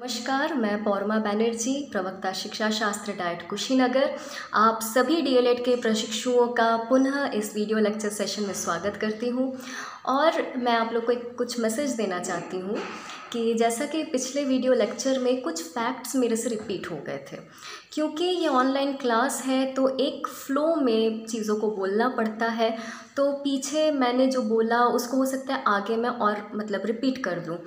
नमस्कार, मैं पौरमा बैनर्जी, प्रवक्ता शिक्षा शास्त्र डाइट कुशीनगर। आप सभी डीएलएड के प्रशिक्षुओं का पुनः इस वीडियो लेक्चर सेशन में स्वागत करती हूँ और मैं आप लोग को कुछ मैसेज देना चाहती हूँ कि जैसा कि पिछले वीडियो लेक्चर में कुछ फैक्ट्स मेरे से रिपीट हो गए थे, क्योंकि ये ऑनलाइन क्लास है तो एक फ़्लो में चीज़ों को बोलना पड़ता है। तो पीछे मैंने जो बोला उसको हो सकता है आगे मैं और रिपीट कर दूँ,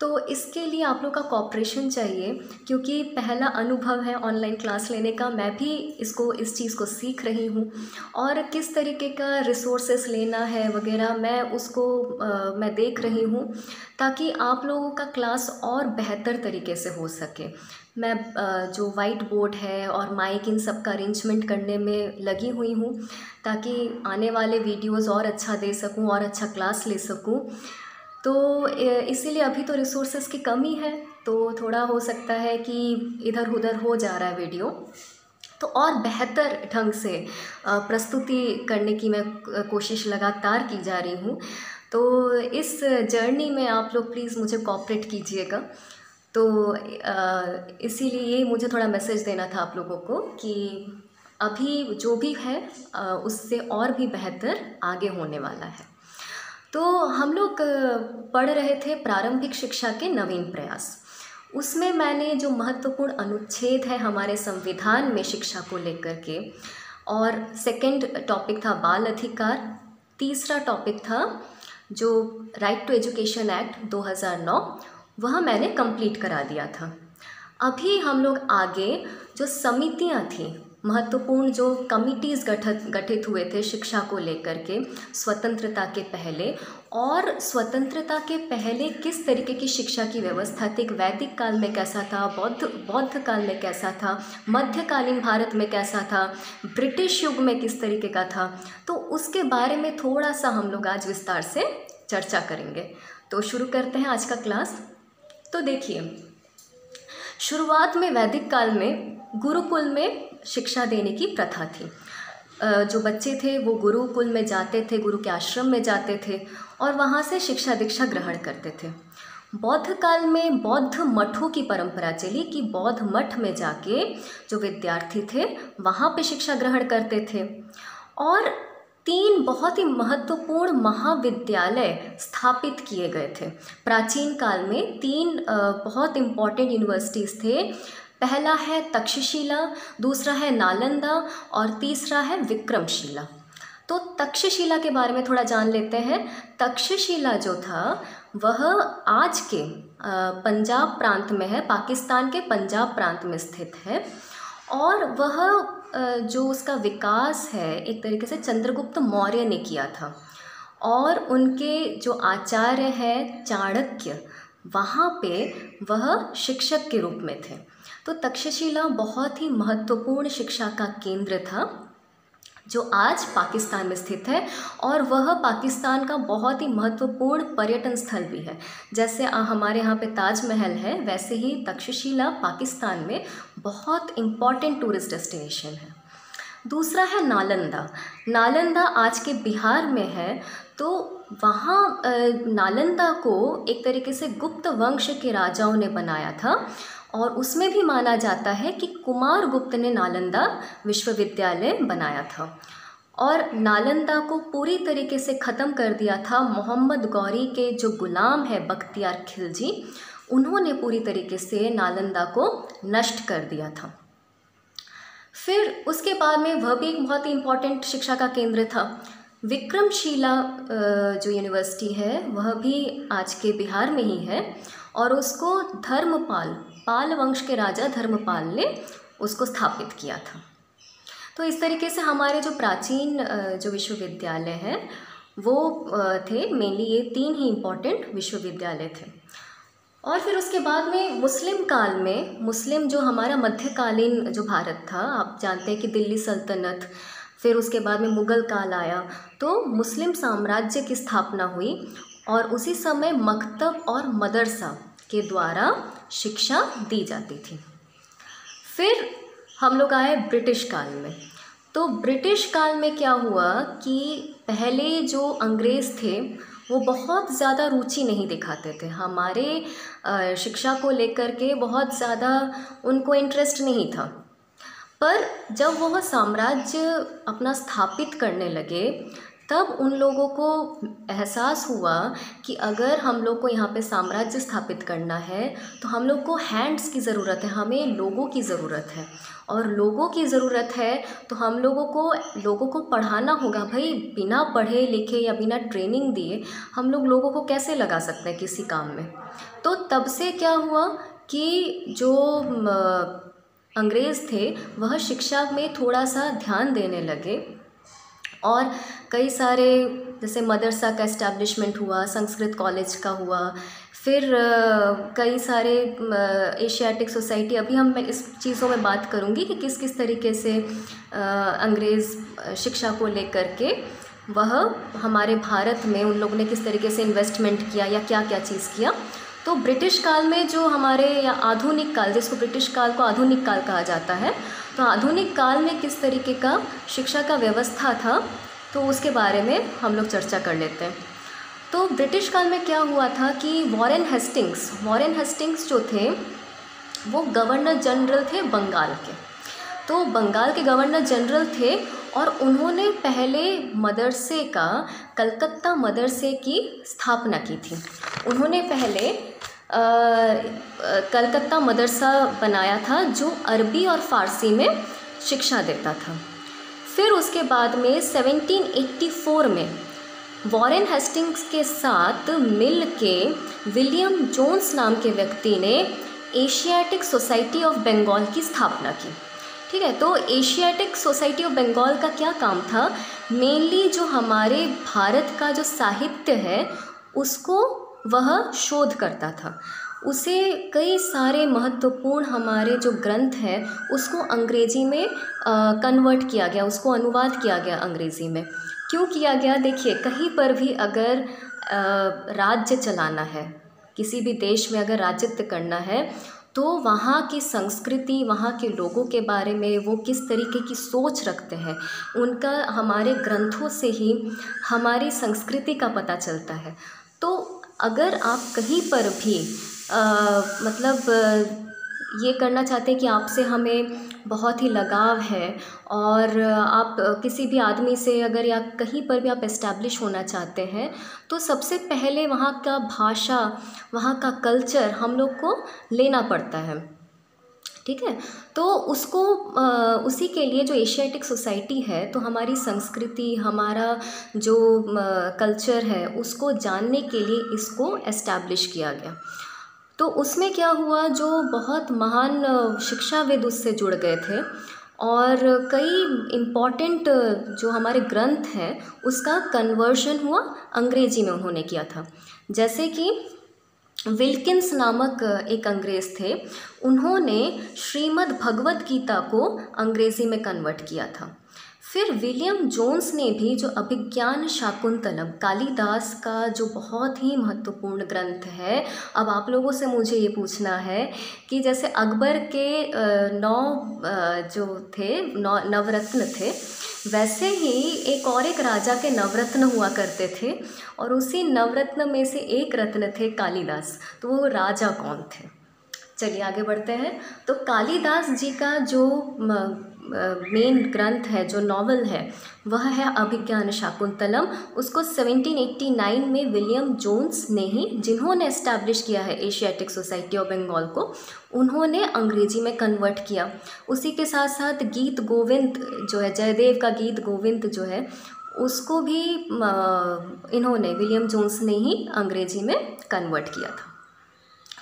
तो इसके लिए आप लोग का कोऑपरेशन चाहिए, क्योंकि पहला अनुभव है ऑनलाइन क्लास लेने का। मैं भी इस चीज़ को सीख रही हूँ और किस तरीके का रिसोर्सेस लेना है वगैरह मैं देख रही हूँ, ताकि आप लोगों का क्लास और बेहतर तरीके से हो सके। मैं जो वाइट बोर्ड है और माइक इन सब का अरेंजमेंट करने में लगी हुई हूँ, ताकि आने वाले वीडियोज़ और अच्छा दे सकूँ और अच्छा क्लास ले सकूँ। तो इसीलिए अभी तो रिसोर्सेज की कमी है, तो थोड़ा हो सकता है कि इधर उधर हो जा रहा है वीडियो, तो और बेहतर ढंग से प्रस्तुति करने की मैं कोशिश लगातार की जा रही हूँ। तो इस जर्नी में आप लोग प्लीज़ मुझे कोऑपरेट कीजिएगा। तो इसीलिए मुझे थोड़ा मैसेज देना था आप लोगों को कि अभी जो भी है उससे और भी बेहतर आगे होने वाला है। तो हम लोग पढ़ रहे थे प्रारंभिक शिक्षा के नवीन प्रयास। उसमें मैंने जो महत्वपूर्ण अनुच्छेद है हमारे संविधान में शिक्षा को लेकर के, और सेकंड टॉपिक था बाल अधिकार, तीसरा टॉपिक था जो राइट टू एजुकेशन एक्ट 2009, वह मैंने कंप्लीट करा दिया था। अभी हम लोग आगे जो समितियां थी, महत्वपूर्ण जो कमिटीज़ गठित हुए थे शिक्षा को लेकर के स्वतंत्रता के पहले, और स्वतंत्रता के पहले किस तरीके की शिक्षा की व्यवस्था थी, वैदिक काल में कैसा था, बौद्ध काल में कैसा था, मध्यकालीन भारत में कैसा था, ब्रिटिश युग में किस तरीके का था, तो उसके बारे में थोड़ा सा हम लोग आज विस्तार से चर्चा करेंगे। तो शुरू करते हैं आज का क्लास। तो देखिए, शुरुआत में वैदिक काल में गुरुकुल में शिक्षा देने की प्रथा थी। जो बच्चे थे वो गुरुकुल में जाते थे, गुरु के आश्रम में जाते थे और वहाँ से शिक्षा दीक्षा ग्रहण करते थे। बौद्ध काल में बौद्ध मठों की परंपरा चली कि बौद्ध मठ में जाके जो विद्यार्थी थे वहाँ पे शिक्षा ग्रहण करते थे, और 3 बहुत ही महत्वपूर्ण महाविद्यालय स्थापित किए गए थे। प्राचीन काल में 3 बहुत इम्पॉर्टेंट यूनिवर्सिटीज़ थे। पहला है तक्षशिला, दूसरा है नालंदा और तीसरा है विक्रमशिला। तो तक्षशिला के बारे में थोड़ा जान लेते हैं। तक्षशिला जो था वह आज के पंजाब प्रांत में है, पाकिस्तान के पंजाब प्रांत में स्थित है, और वह जो उसका विकास है एक तरीके से चंद्रगुप्त मौर्य ने किया था, और उनके जो आचार्य हैं चाणक्य, वहाँ पे वह शिक्षक के रूप में थे। तो तक्षशिला बहुत ही महत्वपूर्ण शिक्षा का केंद्र था जो आज पाकिस्तान में स्थित है, और वह पाकिस्तान का बहुत ही महत्वपूर्ण पर्यटन स्थल भी है। जैसे हमारे यहाँ पे ताजमहल है, वैसे ही तक्षशिला पाकिस्तान में बहुत इम्पॉर्टेंट टूरिस्ट डेस्टिनेशन है। दूसरा है नालंदा। नालंदा आज के बिहार में है। तो वहाँ नालंदा को एक तरीके से गुप्त वंश के राजाओं ने बनाया था, और उसमें भी माना जाता है कि कुमारगुप्त ने नालंदा विश्वविद्यालय बनाया था, और नालंदा को पूरी तरीके से ख़त्म कर दिया था मोहम्मद गौरी के जो गुलाम है बख्तियार खिलजी, उन्होंने पूरी तरीके से नालंदा को नष्ट कर दिया था। फिर उसके बाद में वह भी एक बहुत ही इम्पॉर्टेंट शिक्षा का केंद्र था। विक्रमशिला जो यूनिवर्सिटी है वह भी आज के बिहार में ही है, और उसको पाल वंश के राजा धर्मपाल ने उसको स्थापित किया था। तो इस तरीके से हमारे जो प्राचीन जो विश्वविद्यालय हैं वो थे, मेनली ये 3 ही इम्पॉर्टेंट विश्वविद्यालय थे। और फिर उसके बाद में मुस्लिम काल में, मुस्लिम जो हमारा मध्यकालीन जो भारत था, आप जानते हैं कि दिल्ली सल्तनत, फिर उसके बाद में मुग़ल काल आया, तो मुस्लिम साम्राज्य की स्थापना हुई, और उसी समय मकतब और मदरसा के द्वारा शिक्षा दी जाती थी। फिर हम लोग आए ब्रिटिश काल में। तो ब्रिटिश काल में क्या हुआ कि पहले जो अंग्रेज़ थे वो बहुत ज़्यादा रुचि नहीं दिखाते थे हमारे शिक्षा को लेकर के, बहुत ज़्यादा उनको इंटरेस्ट नहीं था। पर जब वह साम्राज्य अपना स्थापित करने लगे तब उन लोगों को एहसास हुआ कि अगर हम लोग को यहाँ पे साम्राज्य स्थापित करना है तो हम लोग को हैंड्स की ज़रूरत है, हमें लोगों की ज़रूरत है। और लोगों की ज़रूरत है तो हम लोगों को पढ़ाना होगा। भाई बिना पढ़े लिखे या बिना ट्रेनिंग दिए हम लोग लोगों को कैसे लगा सकते हैं किसी काम में। तो तब से क्या हुआ कि जो अंग्रेज़ थे वह शिक्षा में थोड़ा सा ध्यान देने लगे और कई सारे जैसे मदरसा का एस्टैब्लिशमेंट हुआ, संस्कृत कॉलेज का हुआ, फिर कई सारे एशियाटिक सोसाइटी। अभी हम मैं इस चीज़ों में बात करूँगी कि किस किस तरीके से अंग्रेज़ शिक्षा को लेकर के वह हमारे भारत में उन लोगों ने किस तरीके से इन्वेस्टमेंट किया या क्या क्या चीज़ किया। तो ब्रिटिश काल में जो हमारे या आधुनिक काल, जिसको ब्रिटिश काल को आधुनिक काल कहा जाता है, तो आधुनिक काल में किस तरीके का शिक्षा का व्यवस्था था तो उसके बारे में हम लोग चर्चा कर लेते हैं। तो ब्रिटिश काल में क्या हुआ था कि वॉरेन हेस्टिंग्स जो थे वो गवर्नर जनरल थे बंगाल के। तो बंगाल के गवर्नर जनरल थे और उन्होंने पहले मदरसे का, कलकत्ता मदरसे की स्थापना की थी। उन्होंने पहले कलकत्ता मदरसा बनाया था जो अरबी और फ़ारसी में शिक्षा देता था। फिर उसके बाद में 1784 में वॉरेन हेस्टिंग्स के साथ मिल के विलियम जोन्स नाम के व्यक्ति ने एशियाटिक सोसाइटी ऑफ बंगाल की स्थापना की। ठीक है, तो एशियाटिक सोसाइटी ऑफ बंगाल का क्या काम था? मेनली जो हमारे भारत का जो साहित्य है उसको वह शोध करता था। उसे कई सारे महत्वपूर्ण हमारे जो ग्रंथ हैं उसको अंग्रेज़ी में कन्वर्ट किया गया, उसको अनुवाद किया गया अंग्रेज़ी में। क्यों किया गया? देखिए, कहीं पर भी अगर राज्य चलाना है, किसी भी देश में अगर राज्यत्व करना है तो वहाँ की संस्कृति, वहाँ के लोगों के बारे में वो किस तरीके की सोच रखते हैं, उनका हमारे ग्रंथों से ही हमारी संस्कृति का पता चलता है। तो अगर आप कहीं पर भी ये करना चाहते हैं कि आपसे हमें बहुत ही लगाव है और आप किसी भी आदमी से अगर या कहीं पर भी आप एस्टैब्लिश होना चाहते हैं तो सबसे पहले वहाँ का भाषा, वहाँ का कल्चर हम लोग को लेना पड़ता है। ठीक है, तो उसको उसी के लिए जो एशियाटिक सोसाइटी है तो हमारी संस्कृति, हमारा जो कल्चर है उसको जानने के लिए इसको एस्टैब्लिश किया गया। तो उसमें क्या हुआ, जो बहुत महान शिक्षाविद उससे जुड़ गए थे और कई इम्पॉर्टेंट जो हमारे ग्रंथ हैं उसका कन्वर्शन हुआ अंग्रेज़ी में उन्होंने किया था। जैसे कि विल्किंस नामक एक अंग्रेज़ थे, उन्होंने श्रीमद् भगवद गीता को अंग्रेज़ी में कन्वर्ट किया था। फिर विलियम जोन्स ने भी जो अभिज्ञान शाकुंतलम, कालिदास का जो बहुत ही महत्वपूर्ण ग्रंथ है। अब आप लोगों से मुझे ये पूछना है कि जैसे अकबर के 9 नवरत्न थे, वैसे ही एक राजा के नवरत्न हुआ करते थे और उसी नवरत्न में से एक रत्न थे कालिदास। तो वो राजा कौन थे? चलिए आगे बढ़ते हैं। तो कालिदास जी का जो मेन ग्रंथ है, जो नॉवल है, वह है अभिज्ञान शाकुंतलम। उसको 1789 में विलियम जोन्स ने ही, जिन्होंने एस्टैब्लिश किया है एशियाटिक सोसाइटी ऑफ बंगाल को, उन्होंने अंग्रेजी में कन्वर्ट किया। उसी के साथ साथ गीत गोविंद जो है, जयदेव का गीत गोविंद जो है, उसको भी इन्होंने, विलियम जोन्स ने ही अंग्रेजी में कन्वर्ट किया था।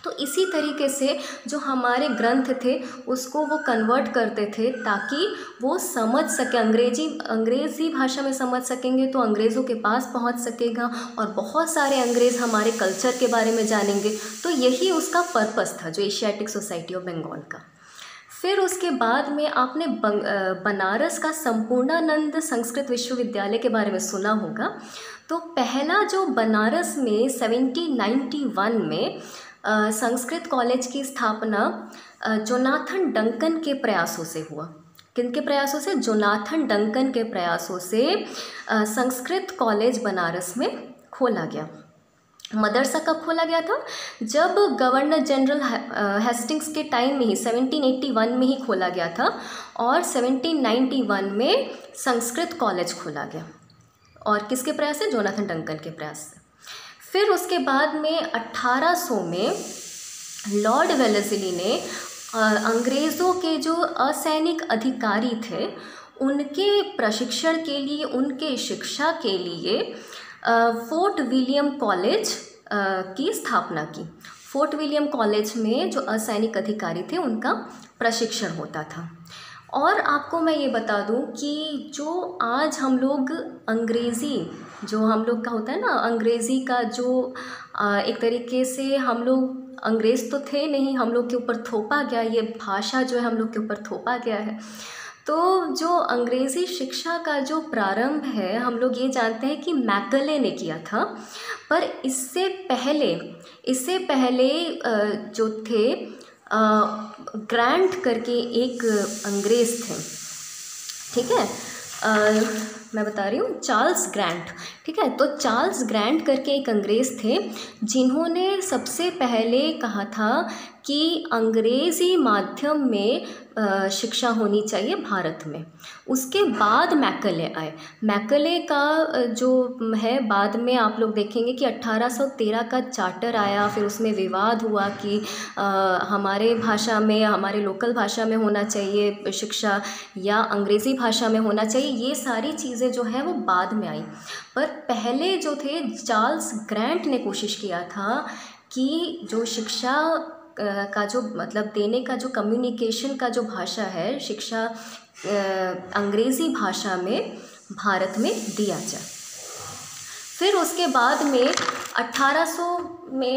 तो इसी तरीके से जो हमारे ग्रंथ थे उसको वो कन्वर्ट करते थे ताकि वो समझ सके, अंग्रेज़ी भाषा में समझ सकेंगे तो अंग्रेज़ों के पास पहुंच सकेगा और बहुत सारे अंग्रेज़ हमारे कल्चर के बारे में जानेंगे। तो यही उसका पर्पस था, जो एशियाटिक सोसाइटी ऑफ बंगाल का। फिर उसके बाद में आपने बनारस का संपूर्णानंद संस्कृत विश्वविद्यालय के बारे में सुना होगा। तो पहला जो बनारस में 1791 में संस्कृत कॉलेज की स्थापना जोनाथन डंकन के प्रयासों से हुआ। किनके प्रयासों से? जोनाथन डंकन के प्रयासों से संस्कृत कॉलेज बनारस में खोला गया। मदरसा कब खोला गया था? जब गवर्नर जनरल हेस्टिंग्स के टाइम में ही 1781 में ही खोला गया था, और 1791 में संस्कृत कॉलेज खोला गया। और किसके प्रयास से? जोनाथन डंकन के प्रयास से। फिर उसके बाद में 1800 में लॉर्ड वेलेस्ली ने अंग्रेज़ों के जो असैनिक अधिकारी थे उनके प्रशिक्षण के लिए, उनके शिक्षा के लिए फोर्ट विलियम कॉलेज की स्थापना की। फोर्ट विलियम कॉलेज में जो असैनिक अधिकारी थे उनका प्रशिक्षण होता था। और आपको मैं ये बता दूं कि जो आज हम लोग अंग्रेज़ी, जो हम लोग का होता है ना, अंग्रेज़ी का जो एक तरीके से हम लोग अंग्रेज़ तो थे नहीं, हम लोग के ऊपर थोपा गया, ये भाषा जो है हम लोग के ऊपर थोपा गया है। तो जो अंग्रेज़ी शिक्षा का जो प्रारंभ है, हम लोग ये जानते हैं कि मैकले ने किया था। पर इससे पहले जो थे ग्रांट करके एक अंग्रेज़ थे, ठीक है, मैं बता रही हूँ चार्ल्स ग्रांट, ठीक है। तो चार्ल्स ग्रांट करके एक अंग्रेज़ थे जिन्होंने सबसे पहले कहा था कि अंग्रेज़ी माध्यम में शिक्षा होनी चाहिए भारत में। उसके बाद मैकले आए। मैकले का जो है, बाद में आप लोग देखेंगे कि 1813 का चार्टर आया, फिर उसमें विवाद हुआ कि हमारे भाषा में, हमारे लोकल भाषा में होना चाहिए शिक्षा या अंग्रेज़ी भाषा में होना चाहिए। ये सारी चीज़ें जो हैं वो बाद में आई। पर पहले जो थे चार्ल्स ग्रांट ने कोशिश किया था कि जो शिक्षा का जो मतलब देने का जो कम्युनिकेशन का जो भाषा है, शिक्षा अंग्रेज़ी भाषा में भारत में दिया जाए। फिर उसके बाद में 1800 में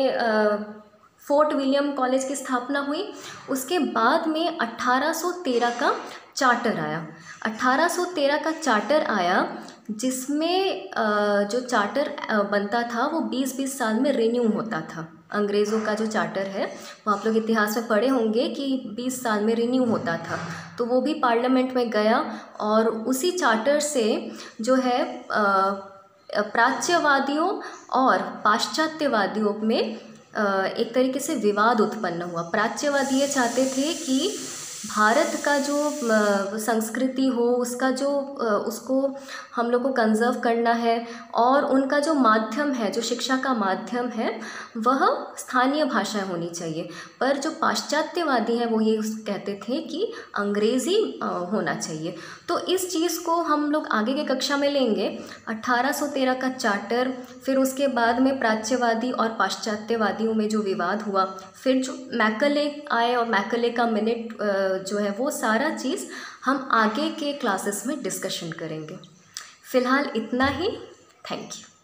फोर्ट विलियम कॉलेज की स्थापना हुई। उसके बाद में 1813 का चार्टर आया। 1813 का चार्टर आया जिसमें जो चार्टर बनता था वो 20-20 साल में रिन्यू होता था। अंग्रेज़ों का जो चार्टर है वो आप लोग इतिहास में पढ़े होंगे कि 20 साल में रिन्यू होता था। तो वो भी पार्लियामेंट में गया और उसी चार्टर से जो है प्राच्यवादियों और पाश्चात्यवादियों में एक तरीके से विवाद उत्पन्न हुआ। प्राच्यवादी ये चाहते थे कि भारत का जो संस्कृति हो, उसका जो उसको हम लोग को कंजर्व करना है, और उनका जो माध्यम है, जो शिक्षा का माध्यम है, वह स्थानीय भाषा होनी चाहिए। पर जो पाश्चात्यवादी हैं वो ये कहते थे कि अंग्रेज़ी होना चाहिए। तो इस चीज़ को हम लोग आगे के कक्षा में लेंगे। 1813 का चार्टर, फिर उसके बाद में प्राच्यवादी और पाश्चात्यवादियों में जो विवाद हुआ, फिर जो मैकले आए और मैकले का मिनट जो है, वो सारा चीज़ हम आगे के क्लासेस में डिस्कशन करेंगे। फ़िलहाल इतना ही। Thank you.